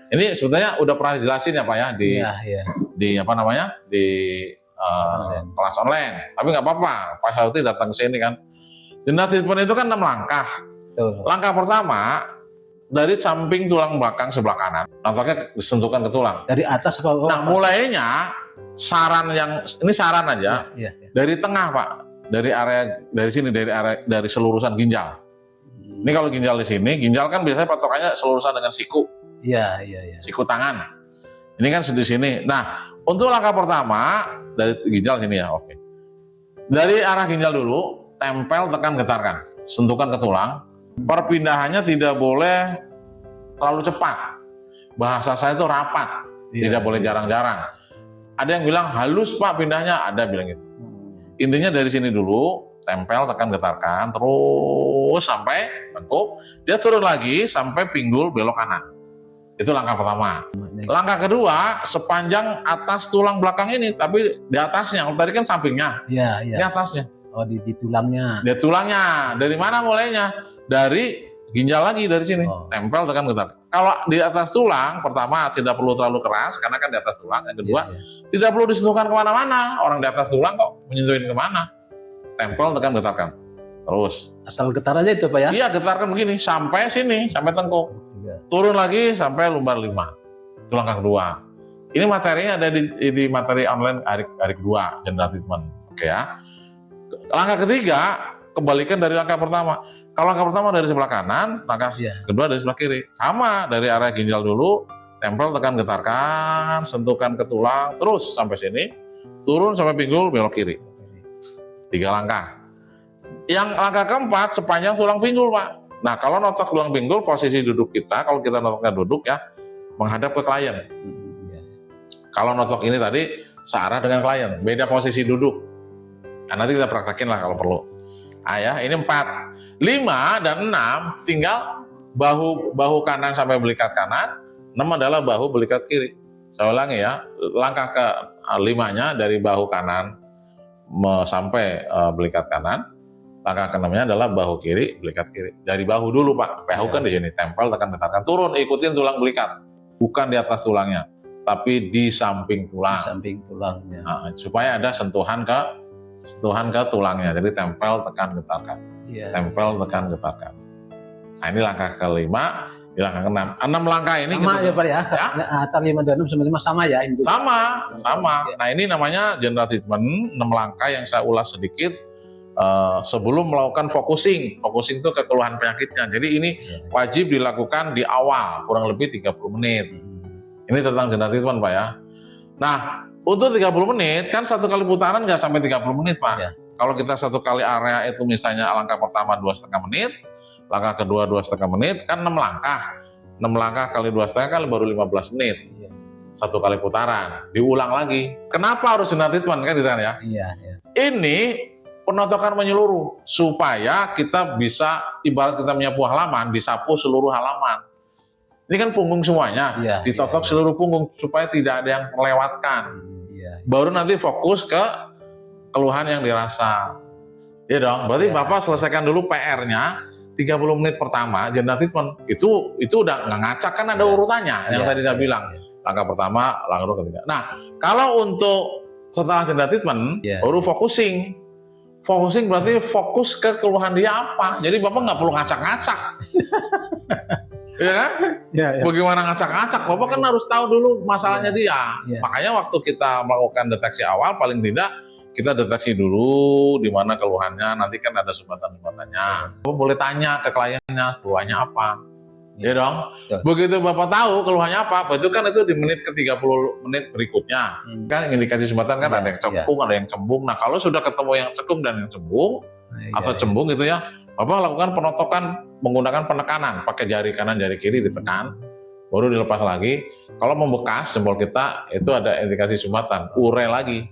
Ini sebetulnya udah pernah dijelasin ya Pak ya di apa namanya di kelas online. Tapi nggak apa-apa, Pak Sauti datang ke sini kan. Gender treatment itu kan 6 langkah. Betul. Langkah pertama dari samping tulang belakang sebelah kanan, nampaknya sentuhkan ke tulang. Dari atas ke bawah. Nah, mulainya saran ini saran aja. Iya. Dari tengah Pak, dari sini dari selurusan ginjal. Ini kalau ginjal di sini, ginjal kan biasanya patokannya selurusan dengan siku. Iya. Siku tangan. Ini kan di sini. Nah, untuk langkah pertama dari ginjal sini ya, oke. Dari arah ginjal dulu, tempel, tekan, getarkan, sentuhkan ke tulang. Perpindahannya tidak boleh terlalu cepat. Bahasa saya itu rapat, tidak boleh jarang-jarang. Ada yang bilang halus Pak pindahnya, ada bilang gitu. Intinya dari sini dulu, tempel, tekan, getarkan, terus sampai tengkuk. Dia turun lagi sampai pinggul belok kanan. Itu langkah pertama. Langkah kedua, sepanjang atas tulang belakang ini, tapi di atasnya. Tadi kan sampingnya. Iya. Ini atasnya. Oh, di tulangnya. Di tulangnya. Dari mana mulainya? Dari ginjal lagi, dari sini. Tempel, tekan, getar. Kalau di atas tulang, pertama tidak perlu terlalu keras, karena kan di atas tulang. Yang kedua, tidak perlu disentuhkan kemana-mana. Orang di atas tulang kok menyentuhin kemana? Tempel, tekan, getarkan. Terus. Asal getar aja itu Pak ya? Iya, getarkan begini. Sampai sini, sampai tengkuk. Turun lagi sampai lumbar 5. Itu langkah kedua. Ini materinya ada di materi online hari kedua, gender treatment. Oke ya. Langkah ketiga, kebalikan dari langkah pertama. Kalau langkah pertama dari sebelah kanan, langkah kedua dari sebelah kiri. Sama, dari area ginjal dulu, tempel, tekan, getarkan, sentuhkan ke tulang, terus sampai sini, turun sampai pinggul, belok kiri. 3 langkah. Yang langkah keempat, sepanjang tulang pinggul Pak. Nah, kalau notok tulang pinggul, posisi duduk kita, kalau kita notoknya duduk ya, menghadap ke klien. Kalau notok ini tadi, searah dengan klien, beda posisi duduk. Nah, nanti kita praktekin lah kalau perlu. Ya, ini 4. 5 dan 6, tinggal bahu kanan sampai belikat kanan, 6 adalah bahu belikat kiri. Saya ulangi ya, langkah ke 5-nya dari bahu kanan sampai belikat kanan. Langkah ke-6-nya adalah bahu kiri, belikat kiri. Dari bahu dulu Pak, bahu kan di sini, tempel, tekan, getarkan, turun, ikutin tulang belikat. Bukan di atas tulangnya, tapi di samping tulang. Di samping tulangnya. Nah, supaya ada sentuhan ke tulangnya. Jadi tempel, tekan, getarkan. Tempel, tekan, getarkan. Nah, ini langkah ke-5, di langkah ke-6. 6 langkah ini sama ya Pak ya? Antara 5 dan 6 sama 5 sama ya? Sama. Nah, ini namanya gender treatment, 6 langkah yang saya ulas sedikit. Sebelum melakukan focusing itu ke keluhan penyakitnya. Jadi ini wajib dilakukan di awal, kurang lebih 30 menit. Ini tentang gender treatment Pak ya. Nah, untuk 30 menit, kan satu kali putaran nggak sampai 30 menit Pak. Kalau kita satu kali area itu misalnya langkah pertama 2,5 menit, langkah kedua 2,5 menit, kan 6 langkah. 6 langkah kali 2,5 kali baru 15 menit. Satu kali putaran, diulang lagi. Kenapa harus gender treatment kan gitu kan ya? Ini penotokan menyeluruh supaya kita bisa, ibarat kita menyapu halaman, disapu seluruh halaman. Ini kan punggung semuanya, ditotok seluruh punggung supaya tidak ada yang melewatkan. Baru nanti fokus ke keluhan yang dirasa. Iya dong, berarti Bapak selesaikan dulu PR-nya 30 menit pertama gender treatment. Itu udah nggak ngacak, kan ada urutannya yang tadi saya bilang. Langkah pertama, langkah kedua, ketiga. Nah, kalau untuk setelah gender treatment baru focusing. Focusing berarti fokus ke keluhan dia apa. Jadi Bapak nggak perlu ngacak-ngacak. Iya kan? Bagaimana ngacak-ngacak? Bapak kan harus tahu dulu masalahnya dia. Makanya waktu kita melakukan deteksi awal, paling tidak kita deteksi dulu di mana keluhannya. Nanti kan ada sumbatan-sumbatannya. Bapak boleh tanya ke kliennya, keluhannya apa. Iya dong. Begitu Bapak tahu keluhannya apa, itu kan itu di menit ke 30 menit berikutnya. Kan indikasi sumbatan kan ada yang cekung, ada yang cembung. Nah, kalau sudah ketemu yang cekung dan yang cembung atau cembung gitu ya, Bapak lakukan penotokan menggunakan penekanan, pakai jari kanan, jari kiri ditekan, baru dilepas lagi. Kalau membekas jempol kita itu ada indikasi sumbatan, urai lagi.